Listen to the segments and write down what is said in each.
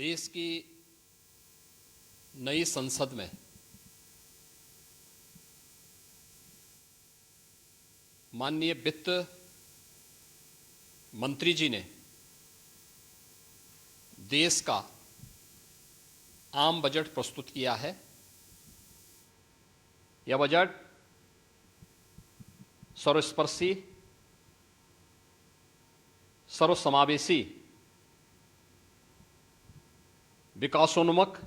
देश की नई संसद में माननीय वित्त मंत्री जी ने देश का आम बजट प्रस्तुत किया है। यह बजट सर्वस्पर्शी, सर्वसमावेशी, विकासोन्मुख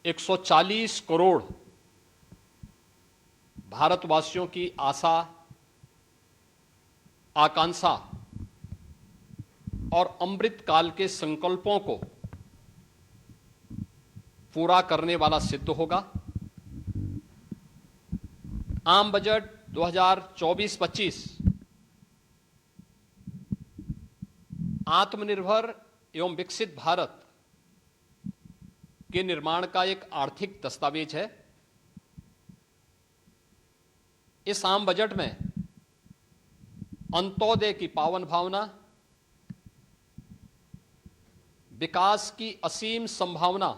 140 करोड़ भारतवासियों की आशा, आकांक्षा और अमृत काल के संकल्पों को पूरा करने वाला सिद्ध होगा। आम बजट 2024-25 आत्मनिर्भर एवं विकसित भारत के निर्माण का एक आर्थिक दस्तावेज है। इस आम बजट में अंत्योदय की पावन भावना, विकास की असीम संभावना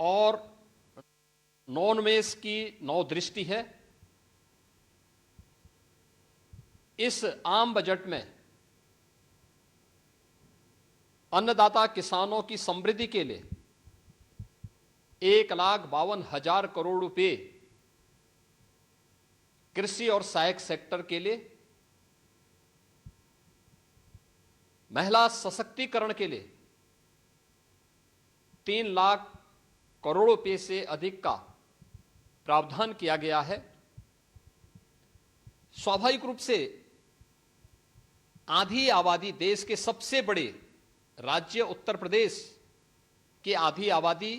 और नवोन्मेष की नवदृष्टि है। इस आम बजट में अन्नदाता किसानों की समृद्धि के लिए 1,52,000 करोड़ रुपए, कृषि और सहायक सेक्टर के लिए, महिला सशक्तिकरण के लिए 3 लाख करोड़ रुपए से अधिक का प्रावधान किया गया है। स्वाभाविक रूप से आधी आबादी, देश के सबसे बड़े राज्य उत्तर प्रदेश की आधी आबादी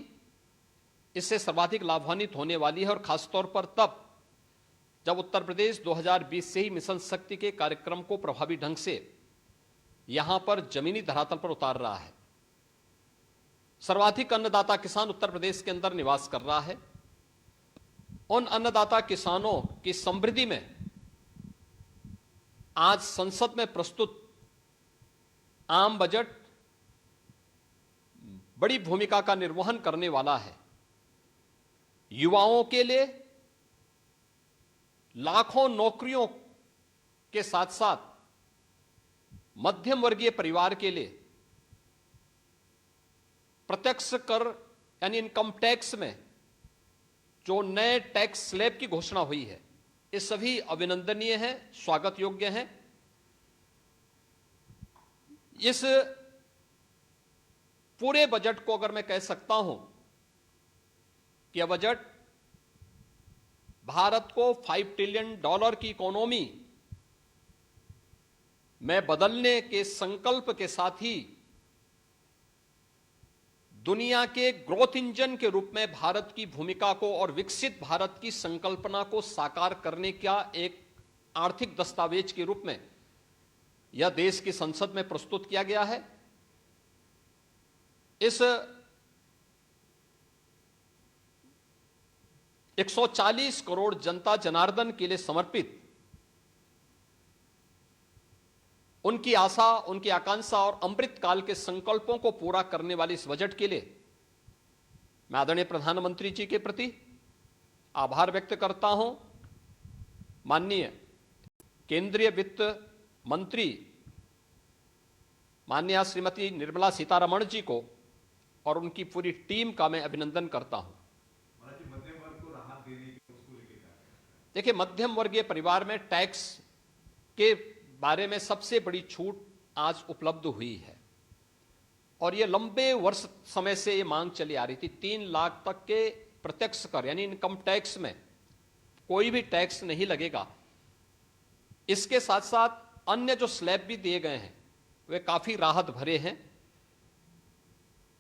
इससे सर्वाधिक लाभान्वित होने वाली है, और खासतौर पर तब जब उत्तर प्रदेश 2020 से ही मिशन शक्ति के कार्यक्रम को प्रभावी ढंग से यहां पर जमीनी धरातल पर उतार रहा है। सर्वाधिक अन्नदाता किसान उत्तर प्रदेश के अंदर निवास कर रहा है। उन अन्नदाता किसानों की समृद्धि में आज संसद में प्रस्तुत आम बजट बड़ी भूमिका का निर्वहन करने वाला है। युवाओं के लिए लाखों नौकरियों के साथ साथ मध्यम वर्गीय परिवार के लिए प्रत्यक्ष कर यानी इनकम टैक्स में जो नए टैक्स स्लैब की घोषणा हुई है, ये सभी अभिनंदनीय हैं, स्वागत योग्य हैं। इस पूरे बजट को अगर मैं कह सकता हूं कि यह बजट भारत को $5 ट्रिलियन की इकोनॉमी में बदलने के संकल्प के साथ ही दुनिया के ग्रोथ इंजन के रूप में भारत की भूमिका को और विकसित भारत की संकल्पना को साकार करने का एक आर्थिक दस्तावेज के रूप में यह देश की संसद में प्रस्तुत किया गया है। इस 140 करोड़ जनता जनार्दन के लिए समर्पित, उनकी आशा, उनकी आकांक्षा और अमृत काल के संकल्पों को पूरा करने वाले इस बजट के लिए मैं आदरणीय प्रधानमंत्री जी के प्रति आभार व्यक्त करता हूं। माननीय केंद्रीय वित्त मंत्री माननीय श्रीमती निर्मला सीतारमण जी को और उनकी पूरी टीम का मैं अभिनंदन करता हूं। देखिए, मध्यम वर्गीय परिवार में टैक्स के बारे में सबसे बड़ी छूट आज उपलब्ध हुई है, और यह लंबे वर्ष समय से यह मांग चली आ रही थी। 3 लाख तक के प्रत्यक्ष कर यानी इनकम टैक्स में कोई भी टैक्स नहीं लगेगा। इसके साथ साथ अन्य जो स्लैब भी दिए गए हैं वे काफी राहत भरे हैं।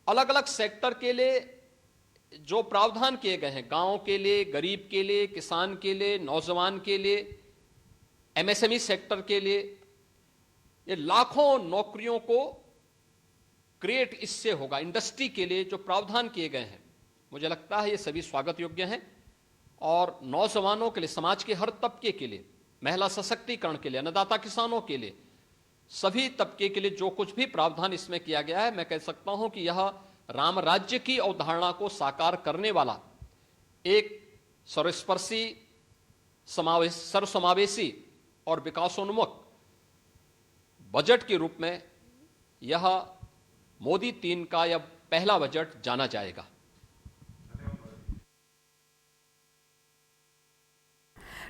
अलग अलग सेक्टर के लिए जो प्रावधान किए गए हैं, गांव के लिए, गरीब के लिए, किसान के लिए, नौजवान के लिए, एमएसएमई सेक्टर के लिए, ये लाखों नौकरियों को क्रिएट इससे होगा। इंडस्ट्री के लिए जो प्रावधान किए गए हैं, मुझे लगता है ये सभी स्वागत योग्य हैं। और नौजवानों के लिए, समाज के हर तबके के लिए, महिला सशक्तिकरण के लिए, अन्नदाता किसानों के लिए सभी तबके के लिए जो कुछ भी प्रावधान इसमें किया गया है, मैं कह सकता हूं कि यह राम राज्य की अवधारणा को साकार करने वाला एक सर्वस्पर्शी, सर्वसमावेशी और विकासोन्मुख बजट के रूप में यह मोदी 3 का यह पहला बजट जाना जाएगा।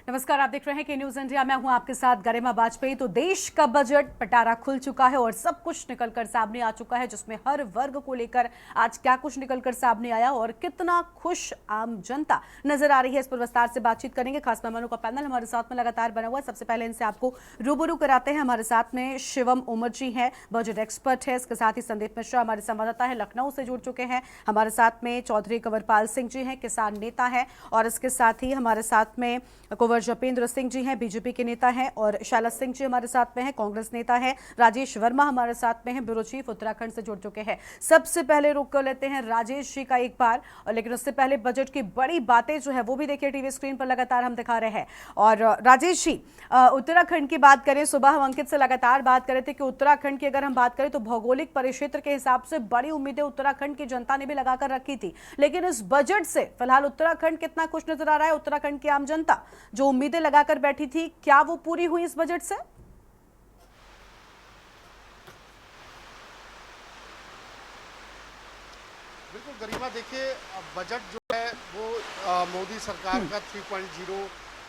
नमस्कार, आप देख रहे हैं कि न्यूज इंडिया। मैं हूं आपके साथ गरिमा वाजपेयी। तो देश का बजट पटारा खुल चुका है और सब कुछ निकलकर सामने आ चुका है, जिसमें हर वर्ग को लेकर आज क्या कुछ निकलकर सामने आया और कितना खुश आम जनता नजर आ रही है, इस पर विस्तार से बातचीत करेंगे। खास मेहमानों का पैनल हमारे साथ में लगातार बना हुआ है। सबसे पहले इनसे आपको रूबरू कराते हैं। हमारे साथ में शिवम उमर जी हैं, बजट एक्सपर्ट है। इसके साथ ही संदीप मिश्रा हमारे संवाददाता है, लखनऊ से जुड़ चुके हैं। हमारे साथ में चौधरी कंवरपाल सिंह जी हैं, किसान नेता है। और इसके साथ ही हमारे साथ में कुंवर जपेंद्र सिंह जी हैं, बीजेपी के नेता हैं। और शैलज सिंह जी हमारे साथ में हैं, कांग्रेस नेता हैं। राजेश वर्मा हमारे साथ में हैं, ब्यूरो चीफ उत्तराखंड से जुड़ चुके हैं। सबसे पहले रुक कर लेते हैं राजेश जी का एक बार, लेकिन उससे पहले बजट की बड़ी बातें जो है वो भी देखिए टीवी स्क्रीन पर लगातार हम दिखा रहे हैं। और राजेश जी, उत्तराखंड की बात करें, सुबह हम अंकित से लगातार बात कर रहे थे कि उत्तराखंड की अगर हम बात करें तो भौगोलिक परिक्षेत्र के हिसाब से बड़ी उम्मीदें उत्तराखंड की जनता ने भी लगाकर रखी थी, लेकिन इस बजट से फिलहाल उत्तराखंड कितना खुश नजर आ रहा है? उत्तराखंड की आम जनता जो उम्मीदें लगाकर बैठी थी, क्या वो पूरी हुई इस बजट से? बिल्कुल गरिमा, देखिए बजट जो है वो मोदी सरकार का 3.0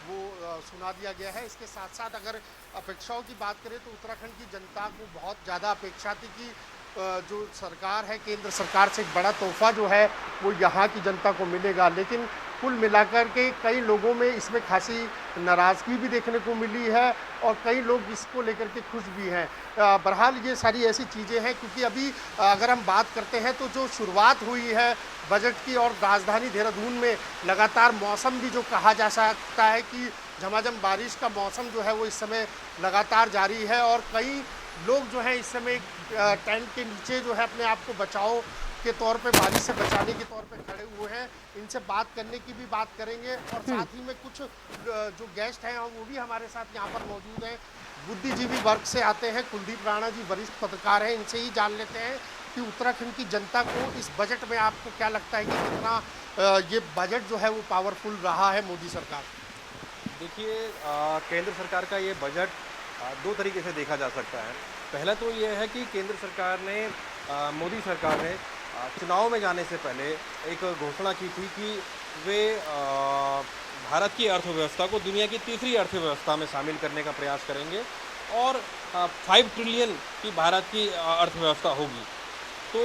वो सुना दिया गया है। इसके साथ साथ अगर अपेक्षाओं की बात करें तो उत्तराखंड की जनता को बहुत ज़्यादा अपेक्षा थी कि जो सरकार है, केंद्र सरकार से एक बड़ा तोहफा जो है वो यहाँ की जनता को मिलेगा। लेकिन कुल मिलाकर के कई लोगों में इसमें खासी नाराज़गी भी देखने को मिली है और कई लोग इसको लेकर के खुश भी हैं। बहरहाल ये सारी ऐसी चीज़ें हैं, क्योंकि अभी अगर हम बात करते हैं तो जो शुरुआत हुई है बजट की, और राजधानी देहरादून में लगातार मौसम भी जो कहा जा सकता है कि झमाझम बारिश का मौसम जो है वो इस समय लगातार जारी है। और कई लोग जो हैं इस समय टेंट के नीचे जो है अपने आप को बचाव के तौर पे, बारिश से बचाने के तौर पे खड़े हुए हैं। इनसे बात करने की भी बात करेंगे और साथ ही में कुछ जो गेस्ट हैं वो भी हमारे साथ यहाँ पर मौजूद हैं। बुद्धिजीवी वर्ग से आते हैं कुलदीप राणा जी, वरिष्ठ पत्रकार हैं। इनसे ही जान लेते हैं कि उत्तराखंड की जनता को इस बजट में आपको क्या लगता है कि कितना ये बजट जो है वो पावरफुल रहा है मोदी सरकार? देखिए, केंद्र सरकार का ये बजट दो तरीके से देखा जा सकता है। पहला तो ये है कि केंद्र सरकार ने, मोदी सरकार ने चुनाव में जाने से पहले एक घोषणा की थी कि वे भारत की अर्थव्यवस्था को दुनिया की तीसरी अर्थव्यवस्था में शामिल करने का प्रयास करेंगे और 5 ट्रिलियन की भारत की अर्थव्यवस्था होगी। तो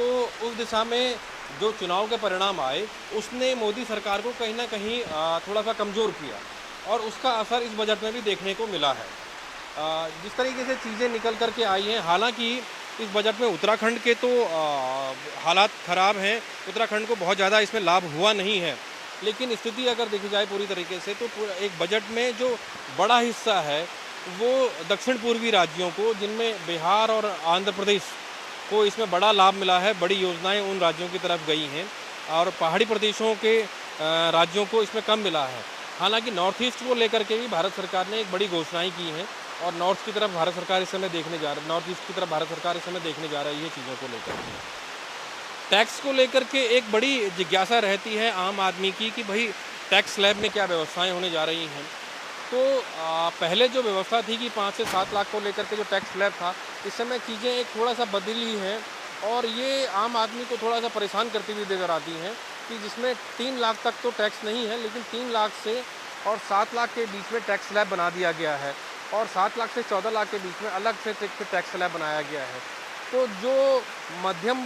उस दिशा में जो चुनाव के परिणाम आए उसने मोदी सरकार को कहीं ना कहीं थोड़ा सा कमज़ोर किया और उसका असर इस बजट में भी देखने को मिला है। जिस तरीके से चीज़ें निकल कर के आई हैं, हालांकि इस बजट में उत्तराखंड के तो हालात ख़राब हैं, उत्तराखंड को बहुत ज़्यादा इसमें लाभ हुआ नहीं है, लेकिन स्थिति अगर देखी जाए पूरी तरीके से तो एक बजट में जो बड़ा हिस्सा है वो दक्षिण पूर्वी राज्यों को, जिनमें बिहार और आंध्र प्रदेश को इसमें बड़ा लाभ मिला है, बड़ी योजनाएं उन राज्यों की तरफ गई हैं और पहाड़ी प्रदेशों के राज्यों को इसमें कम मिला है। हालांकि नॉर्थ ईस्ट को लेकर के भी भारत सरकार ने एक बड़ी घोषणाएं की हैं और नॉर्थ की तरफ भारत सरकार इस समय देखने जा रही है, नॉर्थ ईस्ट की तरफ भारत सरकार इस समय देखने जा रही है चीज़ों को लेकर के। टैक्स को लेकर के एक बड़ी जिज्ञासा रहती है आम आदमी की कि भाई टैक्स स्लैब में क्या व्यवस्थाएं होने जा रही हैं। तो पहले जो व्यवस्था थी कि 5 से 7 लाख को लेकर के जो टैक्स स्लैब था, इस समय चीज़ें एक थोड़ा सा बदली हैं और ये आम आदमी को थोड़ा सा परेशान करती हुई नजर आती हैं कि जिसमें 3 लाख तक तो टैक्स नहीं है, लेकिन 3 लाख से और 7 लाख के बीच में टैक्स स्लैब बना दिया गया है और 7 लाख से 14 लाख के बीच में अलग से टैक्स स्लैब बनाया गया है। तो जो मध्यम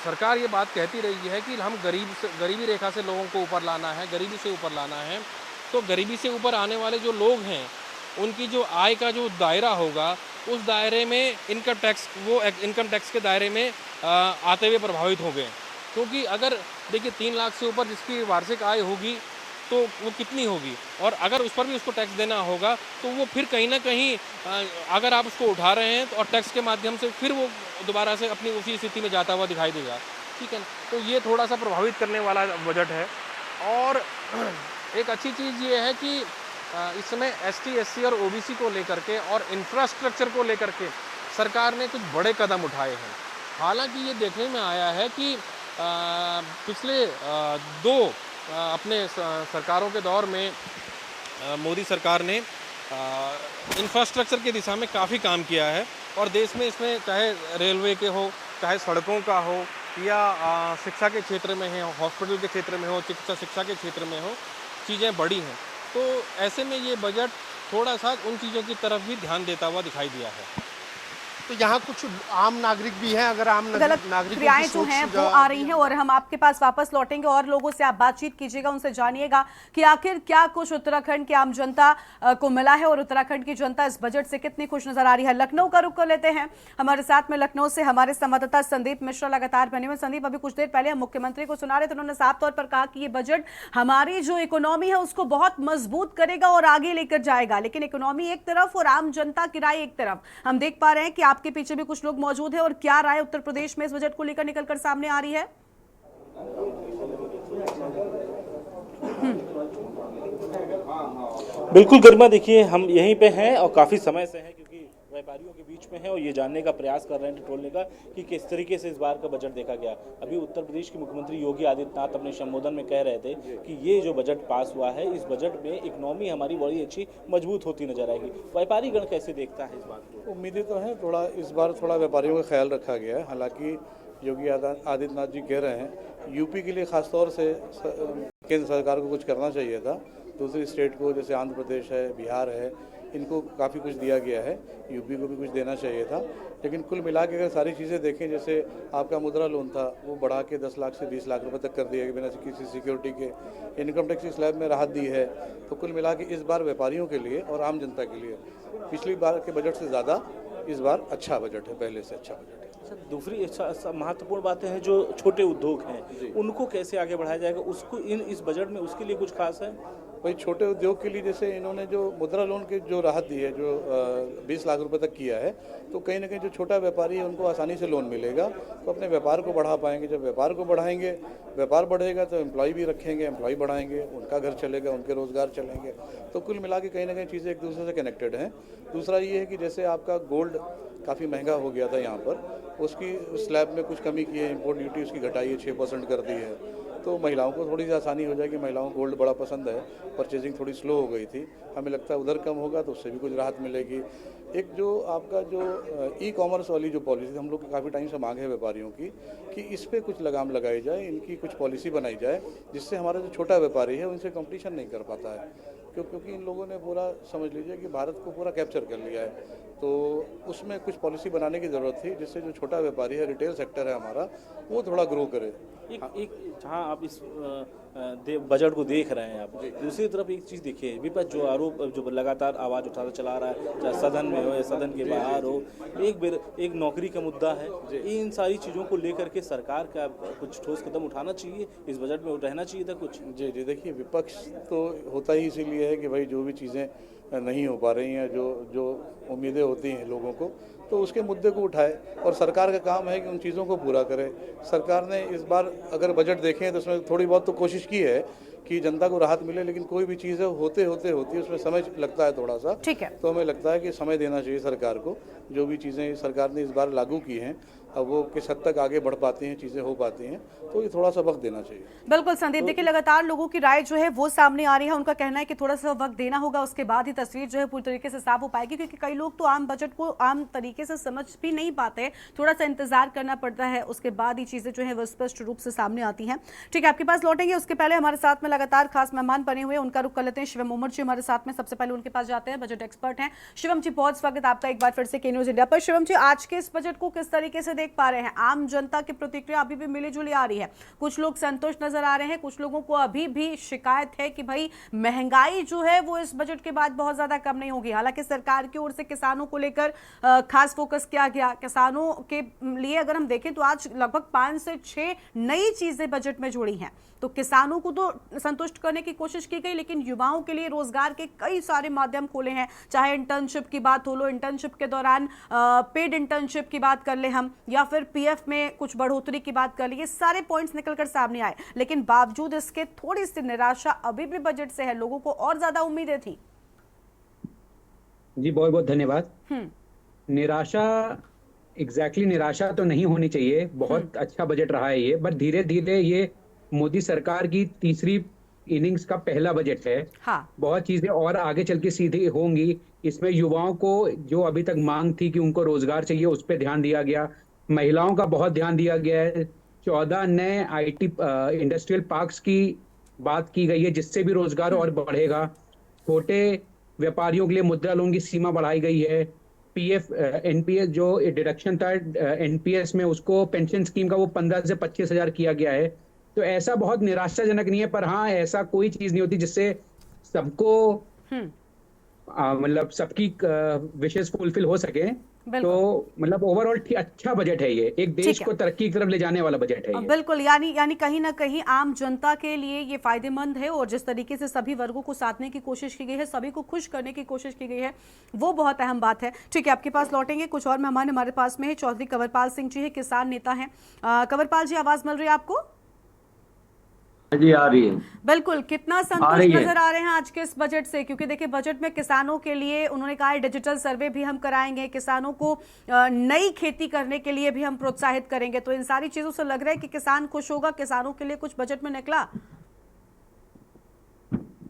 सरकार ये बात कहती रही है कि हम गरीबी रेखा से लोगों को ऊपर लाना है, गरीबी से ऊपर लाना है, तो गरीबी से ऊपर आने वाले जो लोग हैं उनकी जो आय का जो दायरा होगा उस दायरे में इनकम टैक्स के दायरे में आते हुए प्रभावित हो गए। क्योंकि अगर देखिए 3 लाख से ऊपर जिसकी वार्षिक आय होगी तो वो कितनी होगी, और अगर उस पर भी उसको टैक्स देना होगा तो वो फिर कहीं ना कहीं अगर आप उसको उठा रहे हैं और टैक्स के माध्यम से फिर वो दोबारा से अपनी उसी स्थिति में जाता हुआ दिखाई देगा। ठीक है, तो ये थोड़ा सा प्रभावित करने वाला बजट है। और एक अच्छी चीज़ ये है कि इस समय ST SC और OBC को लेकर के और इंफ्रास्ट्रक्चर को लेकर के सरकार ने कुछ बड़े कदम उठाए हैं। हालांकि ये देखने में आया है कि पिछले दो अपने सरकारों के दौर में मोदी सरकार ने इंफ्रास्ट्रक्चर की दिशा में काफ़ी काम किया है और देश में इसमें चाहे रेलवे के हो, चाहे सड़कों का हो या शिक्षा के क्षेत्र में है, हॉस्पिटल के क्षेत्र में हो, चिकित्सा शिक्षा के क्षेत्र में हो, चीज़ें बड़ी हैं। तो ऐसे में ये बजट थोड़ा सा उन चीज़ों की तरफ भी ध्यान देता हुआ दिखाई दिया है। तो यहाँ कुछ आम नागरिक भी हैं, अगर आम नागरिक क्रियाएं जो हैं वो आ रही हैं और हम आपके पास वापस लौटेंगे और लोगों से आप बातचीत कीजिएगा, उनसे जानिएगा कि आखिर क्या कुछ उत्तराखंड की आम जनता को मिला है और उत्तराखंड की जनता इस बजट से कितनी खुश नजर आ रही है। लखनऊ का रुख कर लेते हैं, हमारे साथ में लखनऊ से हमारे संवाददाता संदीप मिश्रा लगातार बने हुए। संदीप, अभी कुछ देर पहले हम मुख्यमंत्री को सुना रहे थे, उन्होंने साफ तौर पर कहा कि ये बजट हमारी जो इकोनॉमी है उसको बहुत मजबूत करेगा और आगे लेकर जाएगा, लेकिन इकोनॉमी एक तरफ और आम जनता की राय एक तरफ। हम देख पा रहे हैं कि आपके पीछे भी कुछ लोग मौजूद हैं और क्या राय उत्तर प्रदेश में इस बजट को लेकर निकलकर सामने आ रही है? बिल्कुल गरिमा, देखिए हम यहीं पे हैं और काफ़ी समय से हैं क्योंकि व्यापारियों के बीच में हैं और ये जानने का प्रयास कर रहे हैं, टटोलने का कि किस तरीके से इस बार का बजट देखा गया। अभी उत्तर प्रदेश के मुख्यमंत्री योगी आदित्यनाथ अपने संबोधन में कह रहे थे कि ये जो बजट पास हुआ है, इस बजट में इकोनॉमी हमारी बड़ी अच्छी मजबूत होती नजर आएगी। व्यापारी गण कैसे देखता है इस बात को? उम्मीदें तो हैं, थोड़ा इस बार थोड़ा व्यापारियों का ख्याल रखा गया है। हालांकि योगी आदित्यनाथ जी कह रहे हैं यूपी के लिए खासतौर से केंद्र सरकार को कुछ करना चाहिए था। दूसरी स्टेट को जैसे आंध्र प्रदेश है, बिहार है, इनको काफ़ी कुछ दिया गया है, यूपी को भी कुछ देना चाहिए था। लेकिन कुल मिला के अगर सारी चीज़ें देखें, जैसे आपका मुद्रा लोन था वो बढ़ा के 10 लाख से 20 लाख रुपए तक कर दिया बिना किसी सिक्योरिटी के, इनकम टैक्स स्लैब में राहत दी है। तो कुल मिला के इस बार व्यापारियों के लिए और आम जनता के लिए पिछली बार के बजट से ज़्यादा इस बार अच्छा बजट है, पहले से अच्छा बजट है। दूसरी महत्वपूर्ण बातें हैं, जो छोटे उद्योग हैं उनको कैसे आगे बढ़ाया जाएगा, उसको इस बजट में उसके लिए कुछ खास है? भाई छोटे उद्योग के लिए जैसे इन्होंने जो मुद्रा लोन की जो राहत दी है, जो 20 लाख रुपए तक किया है, तो कहीं ना कहीं जो छोटा व्यापारी है उनको आसानी से लोन मिलेगा, तो अपने व्यापार को बढ़ा पाएंगे। जब व्यापार को बढ़ाएंगे, व्यापार बढ़ेगा तो एम्प्लॉय भी रखेंगे, एम्प्लॉय बढ़ाएंगे, उनका घर चलेगा, उनके रोजगार चलेंगे। तो कुल मिला के कहीं ना कहीं चीज़ें एक दूसरे से कनेक्टेड हैं। दूसरा ये है कि जैसे आपका गोल्ड काफ़ी महंगा हो गया था यहाँ पर, उसकी स्लैब में कुछ कमी की है, इम्पोर्ट ड्यूटी उसकी घटाई है, 6% कर दी है, तो महिलाओं को थोड़ी सी आसानी हो जाएगी। महिलाओं को गोल्ड बड़ा पसंद है, परचेजिंग थोड़ी स्लो हो गई थी, हमें लगता है उधर कम होगा तो उससे भी कुछ राहत मिलेगी। एक जो आपका जो ई कॉमर्स वाली जो पॉलिसी हम लोग की काफ़ी टाइम से मांग है व्यापारियों की कि इस पर कुछ लगाम लगाई जाए, इनकी कुछ पॉलिसी बनाई जाए जिससे हमारा जो छोटा व्यापारी है उनसे कंपटीशन नहीं कर पाता है, क्योंकि इन लोगों ने पूरा समझ लीजिए कि भारत को पूरा कैप्चर कर लिया है। तो उसमें कुछ पॉलिसी बनाने की ज़रूरत थी जिससे जो छोटा व्यापारी है, रिटेल सेक्टर है हमारा, वो थोड़ा ग्रो करे। एक जहाँ आप इस बजट को देख रहे हैं, आप दूसरी तरफ एक चीज़ देखिए, विपक्ष जो आरोप जो लगातार आवाज़ उठाता चला रहा है, चाहे सदन में हो या सदन के बाहर हो, एक नौकरी का मुद्दा है। इन सारी चीज़ों को लेकर के सरकार का कुछ ठोस कदम उठाना चाहिए, इस बजट में रहना चाहिए था कुछ। जी जी, देखिए विपक्ष तो होता ही इसीलिए है कि भाई जो भी चीज़ें नहीं हो पा रही हैं, जो उम्मीदें होती हैं लोगों को, तो उसके मुद्दे को उठाए और सरकार का काम है कि उन चीज़ों को पूरा करे। सरकार ने इस बार अगर बजट देखें तो उसमें थोड़ी बहुत तो कोशिश की है कि जनता को राहत मिले, लेकिन कोई भी चीज़ है होते उसमें समय लगता है थोड़ा सा। ठीक है, तो हमें लगता है कि समय देना चाहिए सरकार को। जो भी चीज़ें सरकार ने इस बार लागू की हैं, अब वो किस हद तक आगे बढ़ पाती हैं, चीज़ें हो पाती हैं, तो ये थोड़ा सा वक्त देना चाहिए। बिल्कुल संदीप, देखिए लगातार लोगों की राय जो है वो सामने आ रही है। उनका कहना है कि थोड़ा सा वक्त देना होगा, उसके बाद ही तस्वीर जो है पूरी तरीके से साफ हो पाएगी, क्योंकि कई लोग तो आम बजट को आम तरीके से समझ भी नहीं पाते, थोड़ा सा इंतजार करना पड़ता है, उसके बाद ही चीजें जो है वो स्पष्ट रूप से सामने आती हैं। ठीक है, आपके पास लौटेंगे, उसके पहले हमारे साथ में लगातार खास मेहमान बने हुए, उनका रुख कर लेते हैं। शिवम उमर जी हमारे साथ में, सबसे पहले उनके पास जाते हैं, बजट एक्सपर्ट हैं। शिवम जी, बहुत स्वागत आपका एक बार फिर से के न्यूज इंडिया पर। शिवम जी, आज के इस बजट को किस तरीके से देख पा रहे हैं? आम जनता की प्रतिक्रिया अभी भी मिली जुली आ रही है, कुछ लोग संतुष्ट नजर आ रहे हैं, कुछ लोगों को अभी भी शिकायत है कि भाई महंगाई जो है वो इस बजट के बाद बहुत ज्यादा कम नहीं होगी। हालांकि सरकार की ओर से किसानों को लेकर खास फोकस किया गया। किसानों के लिए अगर हम देखें तो आज लगभग 5 से 6 नई चीजें बजट में जुड़ी हैं, तो किसानों को तो संतुष्ट करने की कोशिश की गई, लेकिन युवाओं के लिए रोजगार के कई सारे माध्यम खोले हैं। चाहे इंटर्नशिप की बात हो लो, इंटर्नशिप के दौरान पेड इंटर्नशिप की बात कर ले हम, या फिर पीएफ में कुछ बढ़ोतरी की बात कर ली, ये सारे पॉइंट्स निकलकर सामने आए। लेकिन बावजूद इसके थोड़ी सी निराशा अभी भी बजट से है, लोगों को और ज्यादा उम्मीदें थी। जी बहुत बहुत धन्यवाद। निराशा निराशा तो नहीं होनी चाहिए। बहुत अच्छा बजट रहा है ये, बट धीरे धीरे ये मोदी सरकार की तीसरी इनिंग्स का पहला बजट है। हाँ। बहुत चीजें और आगे चल के सीधी होंगी। इसमें युवाओं को जो अभी तक मांग थी कि उनको रोजगार चाहिए, उस पर ध्यान दिया गया। महिलाओं का बहुत ध्यान दिया गया है। 14 नए आईटी इंडस्ट्रियल पार्क्स की बात की गई है, जिससे भी रोजगार और बढ़ेगा। छोटे व्यापारियों के लिए मुद्रा लोन की सीमा बढ़ाई गई है। पीएफ एनपीएस जो डिडक्शन था एनपीएस में, उसको पेंशन स्कीम का वो 15 से 25 हजार किया गया है। तो ऐसा बहुत निराशाजनक नहीं है, पर हाँ ऐसा कोई चीज नहीं होती जिससे सबको मतलब सबकी विशेष फुलफिल हो सके। तो मतलब ओवरऑल अच्छा बजट है ये, एक देश को तरक्की की तरफ ले जाने वाला बजट है ये। बिल्कुल, यानी कहीं ना कहीं आम जनता के लिए ये फायदेमंद है, और जिस तरीके से सभी वर्गों को साधने की कोशिश की गई है, सभी को खुश करने की कोशिश की गई है, वो बहुत अहम बात है। ठीक है, आपके पास लौटेंगे। कुछ और मेहमान हमारे पास में है। चौधरी कंवरपाल सिंह जी है, किसान नेता हैं। कंवरपाल जी, आवाज मिल रही है आपको? जी आ रही है। बिल्कुल, कितना संतुष्ट नजर आ रहे हैं आज के इस बजट से? क्योंकि देखिए, बजट में किसानों के लिए उन्होंने कहा है डिजिटल सर्वे भी हम कराएंगे, किसानों को नई खेती करने के लिए भी हम प्रोत्साहित करेंगे। तो इन सारी चीजों से लग रहा है कि किसान खुश होगा। किसानों के लिए कुछ बजट में निकला?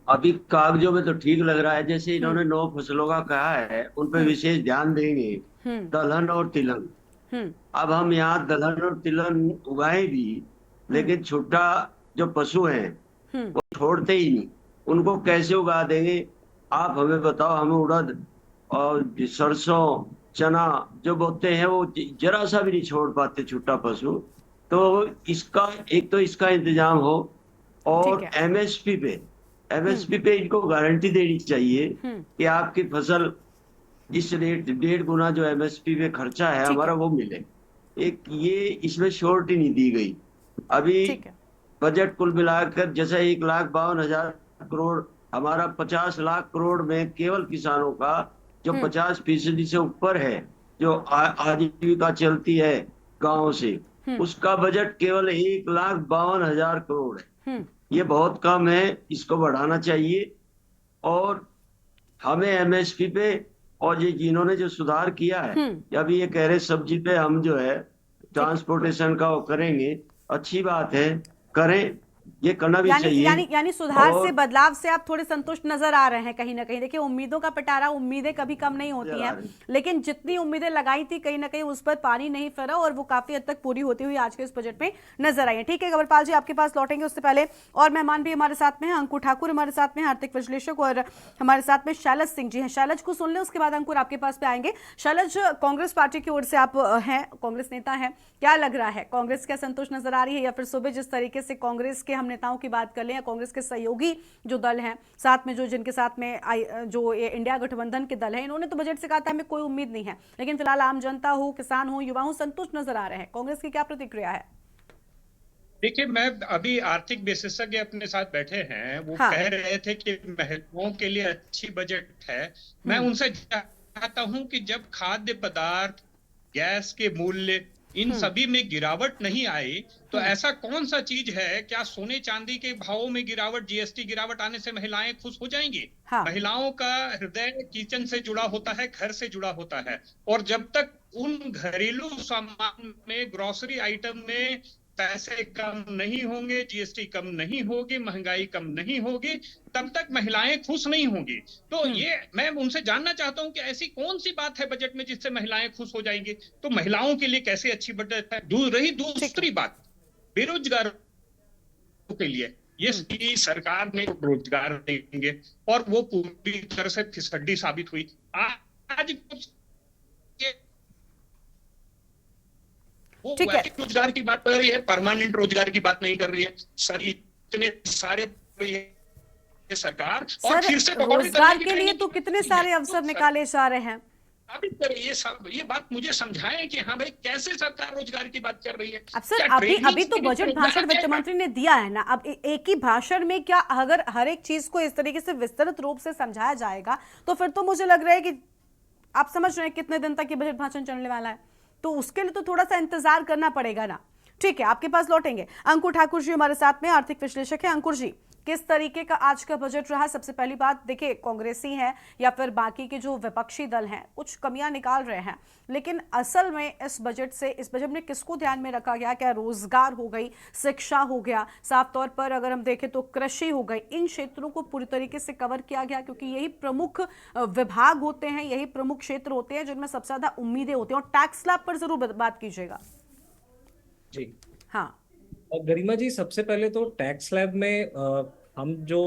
अभी कागजों में तो ठीक लग रहा है। जैसे इन्होंने 9 फसलों का कहा है, उन पर विशेष ध्यान देंगे, दलहन और तिलहन। अब हम यहाँ दलहन और तिलहन उगाए भी, लेकिन छोटा जो पशु हैं वो छोड़ते ही नहीं। उनको कैसे उगा देंगे आप हमें बताओ। हमें उड़द और सरसों चना जो बोते हैं वो जरा सा भी नहीं छोड़ पाते छोटा पशु। तो इसका एक तो इसका इंतजाम हो, और एमएसपी पे इनको गारंटी देनी चाहिए कि आपकी फसल इस रेट 1.5 गुना जो एमएसपी पे खर्चा है हमारा वो मिले। एक ये इसमें श्योरिटी नहीं दी गई। अभी बजट कुल मिलाकर जैसे 1,52,000 करोड़, हमारा 50 लाख करोड़ में केवल किसानों का जो 50% से ऊपर है, जो आजीविका चलती है गांव से, उसका बजट केवल 1,52,000 करोड़ है। ये बहुत कम है, इसको बढ़ाना चाहिए। और हमें एमएसपी पे, और ये जिन्होंने जो सुधार किया है, अभी ये कह रहे सब्जी पे हम जो है ट्रांसपोर्टेशन का वो करेंगे, अच्छी बात है, करें, ये करना भी चाहिए। यानी सुधार से, बदलाव से आप थोड़े संतुष्ट नजर आ रहे हैं कहीं ना कहीं। देखिए, उम्मीदों का पिटारा, उम्मीदें कभी कम नहीं होती हैं, लेकिन जितनी उम्मीदें लगाई थी कहीं ना कहीं उस पर पानी नहीं फिरा, और वो काफी हद तक पूरी होती हुई आज के इस बजट में नजर आई है। ठीक है कंवरपाल जी, आपके पास लौटेंगे। उससे पहले और मेहमान भी हमारे साथ में हैं। अंकुर ठाकुर हमारे साथ में, आर्थिक विश्लेषक, और हमारे साथ में शैलज सिंह जी हैं। शैलज को सुन ले, उसके बाद अंकुर आपके पास पे आएंगे। शैलज, कांग्रेस पार्टी की ओर से आप हैं, कांग्रेस नेता हैं, क्या लग रहा है? कांग्रेस क्या संतुष्ट नजर आ रही है, या फिर सुबह जिस तरीके से कांग्रेस के हम नेताओं की बात कर लें, या कांग्रेस के सहयोगी जो दल हैं साथ में, जो जिनके साथ में जो ये इंडिया गठबंधन के दल हैं, इन्होंने तो बजट से कहा था हमें कोई उम्मीद नहीं है, लेकिन फिलहाल आम जनता हो, किसान हो, युवा हो, संतुष्ट नजर आ रहे हैं। कांग्रेस की क्या प्रतिक्रिया है? देखिए, मैं अभी आर्थिक विशेषज्ञ अपने साथ बैठे हैं, वो कह रहे थे कि महिलाओं के लिए अच्छी बजट है। मैं उनसे चाहता हूं कि जब खाद्य पदार्थ, गैस के मूल्य, इन सभी में गिरावट नहीं आई, तो ऐसा कौन सा चीज है, क्या सोने चांदी के भावों में गिरावट, जीएसटी गिरावट आने से महिलाएं खुश हो जाएंगी? महिलाओं का हृदय किचन से जुड़ा होता है, घर से जुड़ा होता है, और जब तक उन घरेलू सामान में, ग्रोसरी आइटम में पैसे कम नहीं होंगे, जीएसटी कम नहीं होगी, महंगाई कम नहीं होगी, तब तक महिलाएं खुश नहीं होंगी। तो ये मैं उनसे जानना चाहता हूं कि ऐसी कौन सी बात है बजट में जिससे महिलाएं खुश हो जाएंगी? तो महिलाओं के लिए कैसे अच्छी बजट है? रही दूसरी बात, बेरोजगारों के लिए ये सरकार ने रोजगार देंगे, और वो पूरी तरह से फिसड्डी साबित हुई। आज ठीक है, रोजगार की बात कर रही है, परमानेंट रोजगार की बात नहीं कर रही है। सर, इतने सारे सरकार, और फिर से रोजगार के लिए तो कितने सारे अवसर निकाले जा रहे हैं। अभी ये बात मुझे समझाएं कि हाँ भाई, कैसे सरकार रोजगार की बात कर रही है? अब सर, अभी तो बजट भाषण वित्त मंत्री ने दिया है ना। अब एक ही भाषण में क्या अगर हर एक चीज को इस तरीके से विस्तृत रूप से समझाया जाएगा, तो फिर तो मुझे लग रहा है कि आप समझ रहे हैं कितने दिन तक ये बजट भाषण चलने वाला है, तो उसके लिए तो थोड़ा सा इंतजार करना पड़ेगा ना। ठीक है, आपके पास लौटेंगे। अंकुर ठाकुर जी हमारे साथ में, आर्थिक विश्लेषक है। अंकुर जी, किस तरीके का आज का बजट रहा? सबसे पहली बात देखिए, कांग्रेसी हैं या फिर बाकी के जो विपक्षी दल हैं कुछ कमियां निकाल रहे हैं, लेकिन असल में इस बजट में किसको ध्यान में रखा गया? क्या रोजगार हो गई, शिक्षा हो गया, साफ तौर पर अगर हम देखें तो कृषि हो गई, इन क्षेत्रों को पूरी तरीके से कवर किया गया? क्योंकि यही प्रमुख विभाग होते हैं, यही प्रमुख क्षेत्र होते हैं जिनमें सबसे ज्यादा उम्मीदें होती हैं। और टैक्स स्लैब पर जरूर बात कीजिएगा। जी हाँ गरिमा जी, सबसे पहले तो टैक्स स्लैब में हम जो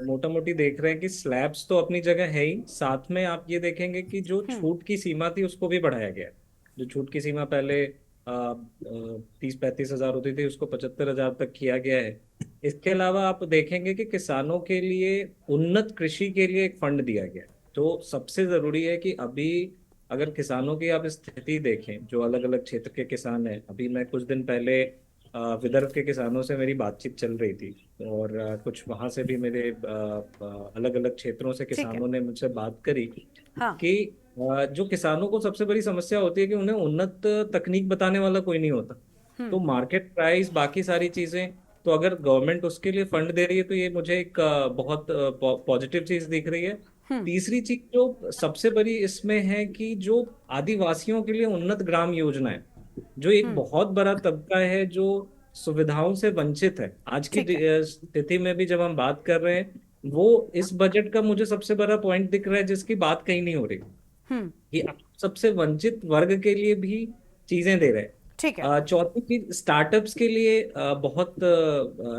मोटा मोटी देख रहे हैं कि स्लैब्स तो अपनी जगह है ही, साथ में आप ये देखेंगे कि जो छूट की सीमा थी उसको भी बढ़ाया गया है। जो छूट की सीमा पहले 30-35 हजार होती थी उसको 75,000 तक किया गया है। इसके अलावा आप देखेंगे कि किसानों के लिए उन्नत कृषि के लिए एक फंड दिया गया है। तो सबसे जरूरी है कि अभी अगर किसानों की आप स्थिति देखें, जो अलग अलग क्षेत्र के किसान हैं, अभी मैं कुछ दिन पहले विदर्भ के किसानों से मेरी बातचीत चल रही थी और कुछ वहां से भी मेरे अलग अलग क्षेत्रों से किसानों ने मुझसे बात करी कि जो किसानों को सबसे बड़ी समस्या होती है कि उन्हें उन्नत तकनीक बताने वाला कोई नहीं होता। तो मार्केट प्राइस, बाकी सारी चीजें, तो अगर गवर्नमेंट उसके लिए फंड दे रही है तो ये मुझे एक बहुत पॉजिटिव चीज दिख रही है। तीसरी चीज जो सबसे बड़ी इसमें है कि जो आदिवासियों के लिए उन्नत ग्राम योजना है, जो एक बहुत बड़ा तबका है जो सुविधाओं से वंचित है आज की स्थिति में भी जब हम बात कर रहे हैं, वो इस बजट का मुझे सबसे बड़ा पॉइंट दिख रहा है जिसकी बात कहीं नहीं हो रही कि आप सबसे वंचित वर्ग के लिए भी चीजें दे रहे हैं। ठीक है। चौथी चीज, स्टार्टअप्स के लिए बहुत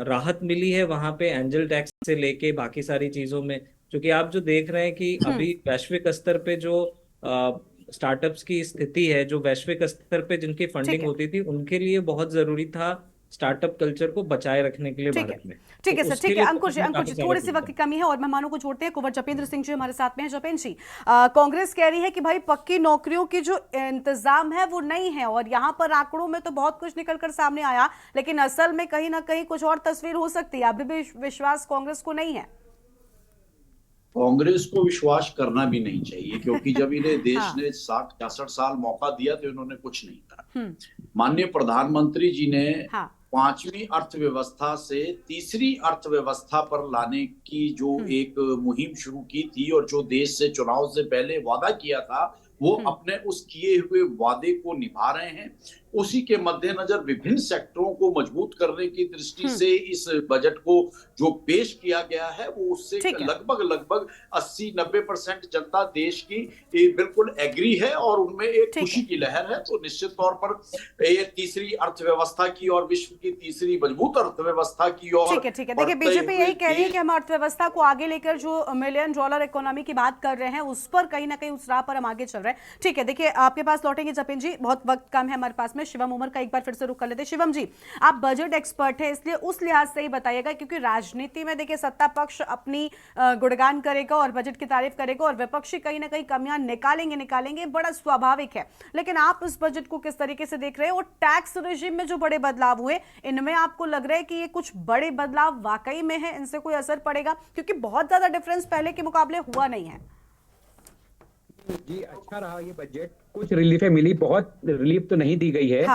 राहत मिली है वहां पे, एंजल टैक्स से लेके बाकी सारी चीजों में, क्योंकि आप जो देख रहे हैं कि अभी वैश्विक स्तर पे जो स्टार्टअप्स की स्थिति है, जो वैश्विक स्तर पे जिनकी फंडिंग होती थी, उनके लिए बहुत जरूरी था स्टार्टअप कल्चर को बचाए रखने के लिए भारत में। ठीक है सर, ठीक है। अंकुर जी थोड़ी सी वक्त की कमी है और मेहमानों को जोड़ते हैं। कुंवर जपेंद्र सिंह जी हमारे साथ में हैं। जपेंद्र जी, कांग्रेस कह रही है कि भाई पक्की नौकरियों की जो इंतजाम है वो नहीं है, और यहाँ पर आंकड़ों में तो बहुत कुछ निकलकर सामने आया, लेकिन असल में कहीं ना कहीं कुछ और तस्वीर हो सकती है। अभी भी विश्वास कांग्रेस को नहीं है? कांग्रेस को विश्वास करना भी नहीं चाहिए, क्योंकि जब इन्हें देश ने 60-66 साल मौका दिया तो इन्होंने कुछ नहीं करा। माननीय प्रधानमंत्री जी ने 5वीं अर्थव्यवस्था से तीसरी अर्थव्यवस्था पर लाने की जो एक मुहिम शुरू की थी और जो देश से चुनाव से पहले वादा किया था, वो अपने उस किए हुए वादे को निभा रहे हैं। उसी के मद्देनजर विभिन्न सेक्टरों को मजबूत करने की दृष्टि से इस बजट को जो पेश किया गया है, वो उससे लगभग 80-90% जनता देश की बिल्कुल एग्री है और उनमें एक खुशी की लहर है। तो निश्चित तौर पर एक तीसरी अर्थव्यवस्था की और विश्व की तीसरी मजबूत अर्थव्यवस्था की ओर। ठीक है। देखिए, बीजेपी यही कह रही है कि हम अर्थव्यवस्था को आगे लेकर जो $1 मिलियन इकोनॉमी की बात कर रहे हैं, उस पर कहीं ना कहीं उस राह पर हम आगे चल रहे हैं। ठीक है, देखिए आपके पास लौटेंगे जपेंद्र जी, बहुत वक्त कम है हमारे पास में। शिवम उमर का एक बार फिर से रुक कर लेते हैं। शिवम जी, आप बजट एक्सपर्ट हैं, इसलिए उस लिहाज से ही बताइएगा, क्योंकि राजनीति में देखिए सत्ता पक्ष अपनी गुणगान करेगा और बजट की तारीफ करेगा और विपक्षी कहीं ना कहीं कमियां निकालेंगे, बड़ा स्वाभाविक है। लेकिन आप इस बजट को किस तरीके से देख रहे हैं? और टैक्स रेजिम में जो बड़े बदलाव हुए, इनमें आपको लग रहा है कि ये कुछ बड़े बदलाव वाकई में है, इनसे कोई असर पड़ेगा? क्योंकि बहुत ज्यादा डिफरेंस पहले के मुकाबले हुआ नहीं है। जी, अच्छा रहा ये बजट, कुछ रिलीफें मिली, बहुत रिलीफ तो नहीं दी गई है।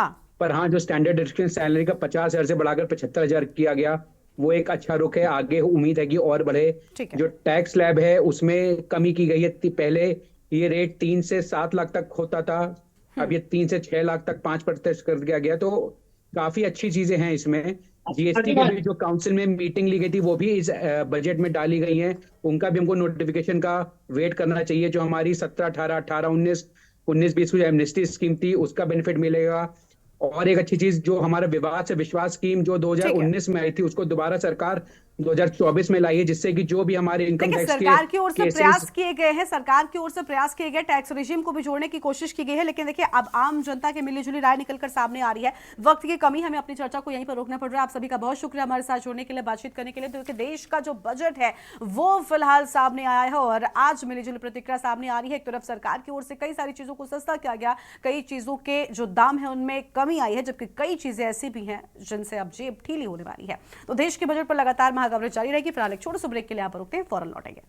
पर हाँ, जो स्टैंडर्ड डिडक्शन सैलरी का 50,000 से बढ़ाकर 75,000 किया गया, वो एक अच्छा रुख है। आगे उम्मीद है कि और बढ़े। जो टैक्स स्लैब है उसमें कमी की गई है। पहले ये रेट 3 से 7 लाख तक होता था, अब ये 3 से 6 लाख तक 5% कर दिया गया। तो काफी अच्छी चीजें हैं इसमें। जीएसटी की भी जो काउंसिल में मीटिंग ली गई थी, वो भी इस बजट में डाली गई है। उनका भी हमको नोटिफिकेशन का वेट करना चाहिए। जो हमारी 17-18-19-20 की एमनेस्टी स्कीम थी, उसका बेनिफिट मिलेगा। और एक अच्छी चीज, जो हमारा विवाद से विश्वास स्कीम जो 2019 में आई थी, उसको दोबारा सरकार 2024 में लाई है, जिससे कि जो भी हमारे इनकम टैक्स के सरकार की ओर से प्रयास किए गए हैं, सरकार की ओर से प्रयास किए गए, टैक्स रेजिम को भी जोड़ने की कोशिश की गई है। लेकिन देखिए, अब आम जनता की मिलीजुली राय निकलकर सामने आ रही है। वक्त की कमी, हमें अपनी चर्चा को यहीं पर रोकना पड़ रहा है। आप सभी का बहुत शुक्रिया हमारे साथ जुड़ने के लिए, बातचीत करने के लिए। क्योंकि देश का जो बजट है वो फिलहाल सामने आया है और आज मिलीजुली प्रतिक्रिया सामने आ रही है। एक तरफ सरकार की ओर से कई सारी चीजों को सस्ता किया गया, कई चीजों के जो दाम है उनमें कमी आई है, जबकि कई चीजें ऐसी भी हैं जिनसे अब जेब ढीली होने वाली है। तो देश के बजट पर लगातार महाकवरेज जारी रहेगी। फिलहाल एक छोटे से ब्रेक के लिए आप रुकते हैं, फौरन लौटेंगे।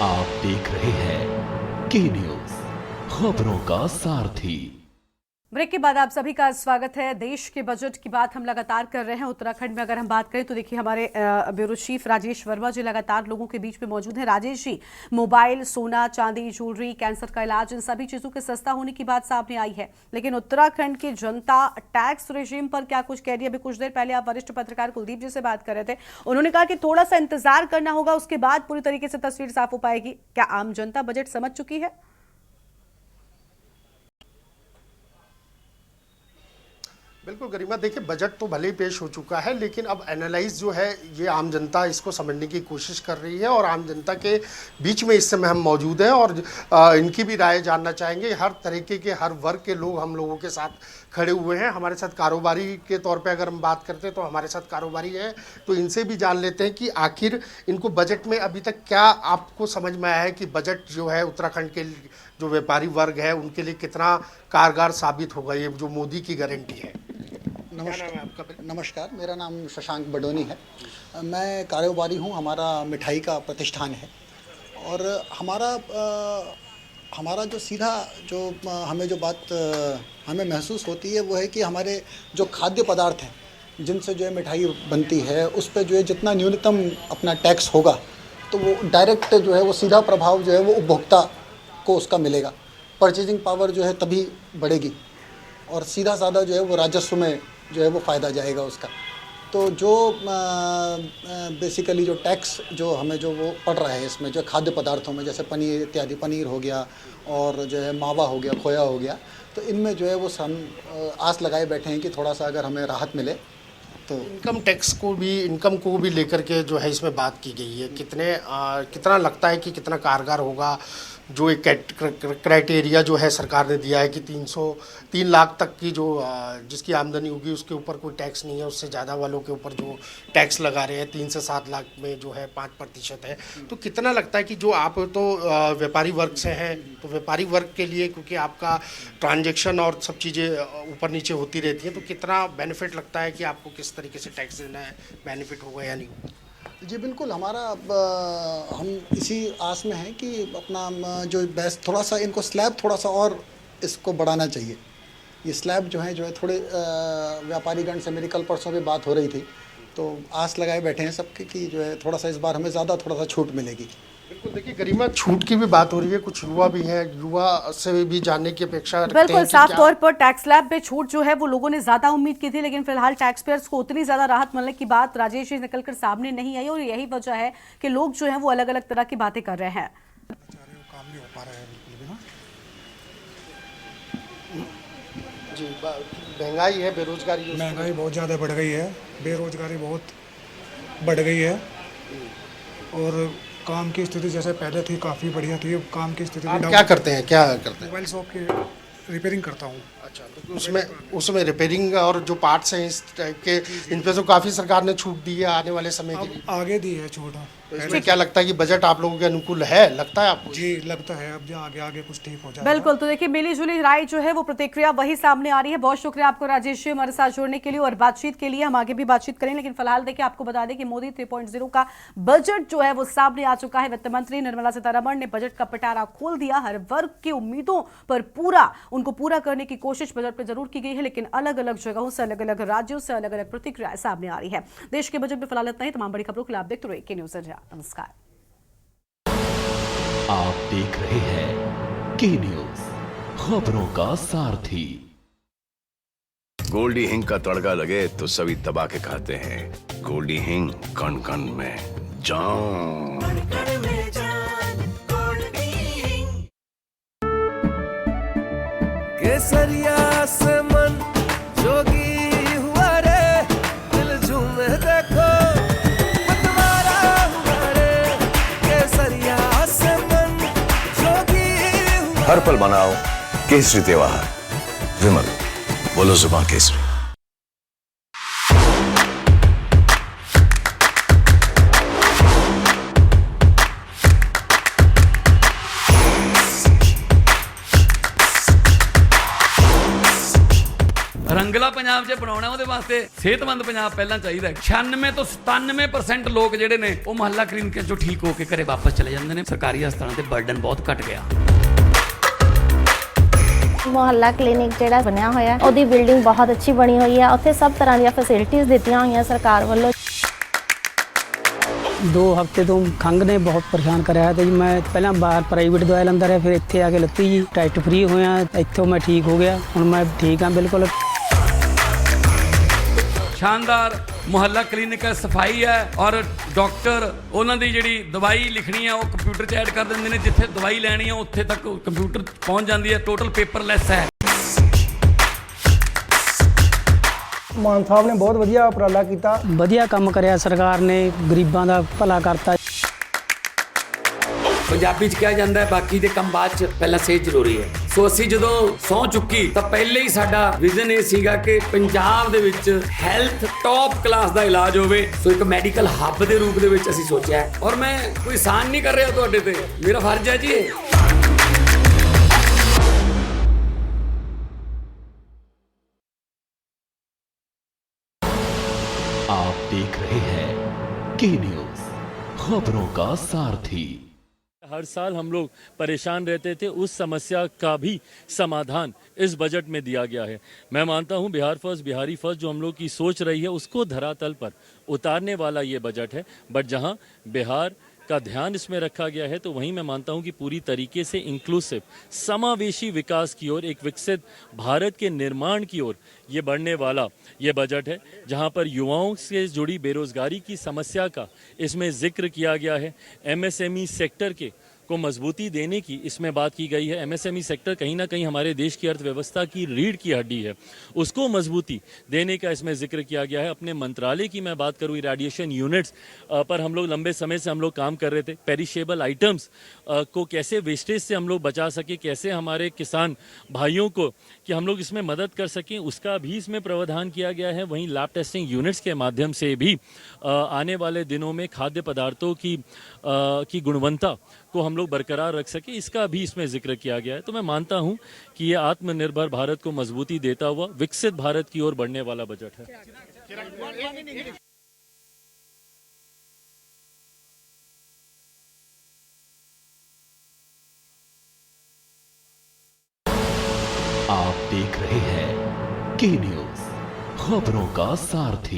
आप देख रहे हैं के न्यूज़, खबरों का सारथी। ब्रेक के बाद आप सभी का स्वागत है। देश के बजट की बात हम लगातार कर रहे हैं। उत्तराखंड में अगर हम बात करें तो देखिए हमारे ब्यूरो चीफ राजेश वर्मा जी लगातार लोगों के बीच में मौजूद हैं। राजेश जी, मोबाइल, सोना, चांदी, ज्वेलरी, कैंसर का इलाज, इन सभी चीजों के सस्ता होने की बात सामने आई है, लेकिन उत्तराखंड की जनता टैक्स रेजिम पर क्या कुछ कह रही है? अभी कुछ देर पहले आप वरिष्ठ पत्रकार कुलदीप जी से बात कर रहे थे, उन्होंने कहा कि थोड़ा सा इंतजार करना होगा, उसके बाद पूरी तरीके से तस्वीर साफ हो पाएगी। क्या आम जनता बजट समझ चुकी है? बिल्कुल गरिमा, देखिए बजट तो भले ही पेश हो चुका है, लेकिन अब एनालाइज जो है ये आम जनता इसको समझने की कोशिश कर रही है और आम जनता के बीच में इस समय हम मौजूद हैं और इनकी भी राय जानना चाहेंगे। हर तरीके के, हर वर्ग के लोग हम लोगों के साथ खड़े हुए हैं। हमारे साथ कारोबारी के तौर पे अगर हम बात करते हैं तो हमारे साथ कारोबारी हैं, तो इनसे भी जान लेते हैं कि आखिर इनको बजट में अभी तक क्या आपको समझ में आया है कि बजट जो है उत्तराखंड के जो व्यापारी वर्ग है उनके लिए कितना कारगर साबित होगा, ये जो मोदी की गारंटी है। नमस्कार, मेरा नाम शशांक बडोनी है। मैं कारोबारी हूँ, हमारा मिठाई का प्रतिष्ठान है और हमारा जो सीधा जो हमें जो बात हमें महसूस होती है वो है कि हमारे जो खाद्य पदार्थ हैं जिनसे जो है मिठाई बनती है उस पर जो है जितना न्यूनतम अपना टैक्स होगा तो वो डायरेक्ट जो है वो सीधा प्रभाव जो है वो उपभोक्ता को उसका मिलेगा। परचेजिंग पावर जो है तभी बढ़ेगी और सीधा साधा जो है वो राजस्व में जो है वो फ़ायदा जाएगा उसका। तो जो बेसिकली जो टैक्स जो हमें जो वो पड़ रहा है इसमें जो खाद्य पदार्थों में, जैसे पनीर इत्यादि, पनीर हो गया और जो है मावा हो गया, खोया हो गया, तो इनमें जो है वो हम आस लगाए बैठे हैं कि थोड़ा सा अगर हमें राहत मिले। तो इनकम टैक्स को भी लेकर के जो है इसमें बात की गई है। कितना लगता है कि कितना कारगर होगा? जो एक क्राइटेरिया जो है सरकार ने दिया है कि 3 लाख तक की जो जिसकी आमदनी होगी उसके ऊपर कोई टैक्स नहीं है, उससे ज़्यादा वालों के ऊपर जो टैक्स लगा रहे हैं 3 से 7 लाख में जो है 5% है। तो कितना लगता है कि जो आप तो व्यापारी वर्ग से हैं, तो व्यापारी वर्ग के लिए क्योंकि आपका ट्रांजैक्शन और सब चीज़ें ऊपर नीचे होती रहती हैं, तो कितना बेनिफिट लगता है कि आपको किस तरीके से टैक्स देना है, बेनिफिट होगा या नहीं होगा? जी बिल्कुल, हम इसी आस में हैं कि अपना जो बेस्ट थोड़ा सा इनको स्लैब थोड़ा सा और इसको बढ़ाना चाहिए। ये स्लैब जो है थोड़े व्यापारीगण से मेरी कल परसों भी बात हो रही थी, तो आस लगाए बैठे हैं सबके कि जो है थोड़ा सा इस बार हमें ज़्यादा थोड़ा सा छूट मिलेगी। बिल्कुल, देखिए गरिमा, छूट की भी बात हो रही है, कुछ युवा भी हैं, युवा से भी जानने की अपेक्षा रखते हैं। बिल्कुल, साफ तौर पर टैक्स स्लैब पे छूट जो है वो लोगों ने ज्यादा उम्मीद की थी, लेकिन फिलहाल टैक्स पेयर्स को उतनी ज्यादा राहत मिलने की बात राजेश जी निकलकर सामने नहीं आई और यही वजह है कि लोग जो है वो अलग अलग तरह की बातें कर रहे हैं। जी, महंगाई है, बेरोजगारी, महंगाई बहुत ज़्यादा बढ़ गई है, बेरोजगारी बहुत बढ़ गई है और काम की स्थिति जैसे पहले थी काफ़ी बढ़िया थी, काम की स्थिति। आप क्या करते हैं? मोबाइल शॉप की रिपेयरिंग करता हूँ। अच्छा, तो उसमें रिपेयरिंग और जो पार्ट्स हैं इस टाइप के, इन पे तो काफ़ी सरकार ने छूट दी है आने वाले समय के लिए। आगे दी है छूट। तो इसमें क्या लगता है कि बजट आप लोगों के अनुकूल है, लगता है आपको? जी लगता है, अब जो आगे कुछ ठीक हो जाए। बिल्कुल, तो देखिए मिली जुली राय जो है वो प्रतिक्रिया वही सामने आ रही है। बहुत शुक्रिया आपको राजेश जी हमारे साथ जुड़ने के लिए और बातचीत के लिए। हम आगे भी बातचीत करें, लेकिन फिलहाल देखिए आपको बता दें कि मोदी 3.0 का बजट जो है वो सामने आ चुका है। वित्त मंत्री निर्मला सीतारमण ने बजट का पिटारा खोल दिया। हर वर्ग की उम्मीदों पर उनको पूरा करने की कोशिश बजट में जरूर की गई है, लेकिन अलग अलग जगहों से, अलग अलग राज्यों से अलग अलग प्रतिक्रियाएं सामने आ रही है। देश के बजट में फिलहाल इतना ही। तमाम बड़ी खबरों के लिए आप देखते रहिए के न्यूज़ इंडिया। नमस्कार। आप देख रहे हैं के न्यूज़, खबरों का सारथी। गोल्डी हिंग का तड़का लगे तो सभी दबा के खाते हैं। गोल्डी हिंग, कण कण में जान। केसरिया से मन जोगी हुआ रे, दिल झूमे देखो पतवारा हुआ रे। केसरिया से मन जोगी हुआ। हर पल बनाओ केसरी त्योहार। विमल, बोलो जुबान केसरी। रंगला पंजाब जे बनाउणा ਉਹਦੇ ਵਾਸਤੇ ਸਿਹਤਮੰਦ ਪੰਜਾਬ ਪਹਿਲਾਂ ਚਾਹੀਦਾ ਹੈ। 96 ਤੋਂ 97% ਲੋਕ ਜਿਹੜੇ ਨੇ ਉਹ ਮੁਹੱਲਾ ਕਲੀਨਿਕਾਂ ਚੋਂ ਠੀਕ ਹੋ ਕੇ ਘਰੇ ਵਾਪਸ ਚਲੇ ਜਾਂਦੇ ਨੇ। ਸਰਕਾਰੀ ਹਸਪਤਾਲਾਂ ਤੇ ਬਰਡਨ ਬਹੁਤ ਘਟ ਗਿਆ। ਮੁਹੱਲਾ ਕਲੀਨਿਕ ਜਿਹੜਾ ਬਣਿਆ ਹੋਇਆ ਉਹਦੀ ਬਿਲਡਿੰਗ ਬਹੁਤ ਅੱਛੀ ਬਣੀ ਹੋਈ ਹੈ। ਉੱਥੇ ਸਭ ਤਰ੍ਹਾਂ ਦੀਆਂ ਫੈਸਿਲਿਟੀਆਂ ਦਿੱਤੀਆਂ ਹੋਈਆਂ ਸਰਕਾਰ ਵੱਲੋਂ। 2 ਹਫ਼ਤੇ ਤੋਂ ਖੰਘ ਨੇ ਬਹੁਤ ਪਰੇਸ਼ਾਨ ਕਰਿਆ ਤੇ ਜੀ ਮੈਂ ਪਹਿਲਾਂ ਬਾਹਰ ਪ੍ਰਾਈਵੇਟ ਦਵਾਈ ਲੈਂਦਾ ਰਿਹਾ, ਫਿਰ ਇੱਥੇ ਆ ਕੇ ਲੱਤੀ ਜੀ, ਟੈਸਟ ਫ੍ਰੀ ਹੋਇਆ, ਇੱਥੋਂ ਮੈਂ ਠੀਕ ਹੋ ਗਿਆ, ਹੁਣ ਮੈਂ ਠੀਕ ਹਾਂ ਬਿਲਕੁਲ। ਸ਼ਾਨਦਾਰ ਮੁਹੱਲਾ ਕਲੀਨਿਕ ਹੈ, ਸਫਾਈ ਹੈ ਔਰ ਡਾਕਟਰ ਉਹਨਾਂ ਦੀ ਜਿਹੜੀ ਦਵਾਈ ਲਿਖਣੀ ਹੈ ਉਹ ਕੰਪਿਊਟਰ 'ਚ ਐਡ ਕਰ ਦਿੰਦੇ ਨੇ, ਜਿੱਥੇ ਦਵਾਈ ਲੈਣੀ ਹੈ ਉੱਥੇ ਤੱਕ ਕੰਪਿਊਟਰ ਪਹੁੰਚ ਜਾਂਦੀ ਹੈ, ਟੋਟਲ ਪੇਪਰਲੈਸ ਹੈ। ਮਾਨ ਸਾਹਿਬ ਨੇ ਬਹੁਤ ਵਧੀਆ ਉਪਰਾਲਾ ਕੀਤਾ, ਵਧੀਆ ਕੰਮ ਕਰਿਆ ਸਰਕਾਰ ਨੇ, ਗਰੀਬਾਂ ਦਾ ਭਲਾ ਕਰਤਾ। ਪੰਜਾਬੀ 'ਚ ਕਿਹਾ ਜਾਂਦਾ ਹੈ ਬਾਕੀ ਦੇ ਕੰਮ ਬਾਅਦ 'ਚ, ਪਹਿਲਾਂ ਸਿਹਤ ਜ਼ਰੂਰੀ ਹੈ। ਸੋ ਅਸੀਂ ਜਦੋਂ ਸਹੁੰ ਚੁੱਕੀ ਤਾਂ ਪਹਿਲੇ ਹੀ ਸਾਡਾ ਵਿਜ਼ਨ ਇਹ ਸੀਗਾ ਕਿ ਪੰਜਾਬ ਦੇ ਵਿੱਚ ਹੈਲਥ ਟੌਪ ਕਲਾਸ ਦਾ ਇਲਾਜ ਹੋਵੇ। ਸੋ ਇੱਕ ਮੈਡੀਕਲ ਹੱਬ ਦੇ ਰੂਪ ਦੇ ਵਿੱਚ ਅਸੀਂ ਸੋਚਿਆ ਹੈ ਔਰ ਮੈਂ ਕੋਈ ਆਸਾਨ ਨਹੀਂ ਕਰ ਰਿਹਾ ਤੁਹਾਡੇ ਤੇ, ਮੇਰਾ ਫਰਜ਼ ਹੈ ਜੀ ਇਹ। आप देख रहे हैं के न्यूज, खबरों का सारथी। हर साल हम लोग परेशान रहते थे, उस समस्या का भी समाधान इस बजट में दिया गया है। मैं मानता हूं बिहार फर्स्ट, बिहारी फर्स्ट जो हम लोग की सोच रही है उसको धरातल पर उतारने वाला ये बजट है। बट जहां बिहार का ध्यान इसमें रखा गया है तो वहीं मैं मानता हूं कि पूरी तरीके से इंक्लूसिव समावेशी विकास की ओर, एक विकसित भारत के निर्माण की ओर ये बढ़ने वाला ये बजट है, जहां पर युवाओं से जुड़ी बेरोजगारी की समस्या का इसमें जिक्र किया गया है। एमएसएमई सेक्टर के को मजबूती देने की इसमें बात की गई है। एमएसएमई सेक्टर कहीं ना कहीं हमारे देश की अर्थव्यवस्था की रीढ़ की हड्डी है, उसको मजबूती देने का इसमें जिक्र किया गया है। अपने मंत्रालय की मैं बात करूँ, रेडिएशन यूनिट्स पर हम लोग लंबे समय से हम लोग काम कर रहे थे। पेरिशेबल आइटम्स को कैसे वेस्टेज से हम लोग बचा सके, कैसे हमारे किसान भाइयों को कि हम लोग इसमें मदद कर सकें, उसका भी इसमें प्रावधान किया गया है। वहीं लैब टेस्टिंग यूनिट्स के माध्यम से भी आने वाले दिनों में खाद्य पदार्थों की गुणवत्ता को हम लोग बरकरार रख सके, इसका भी इसमें जिक्र किया गया है। तो मैं मानता हूं कि ये आत्मनिर्भर भारत को मजबूती देता हुआ विकसित भारत की ओर बढ़ने वाला बजट है। आप देख रहे हैं के न्यूज, खबरों का सारथी।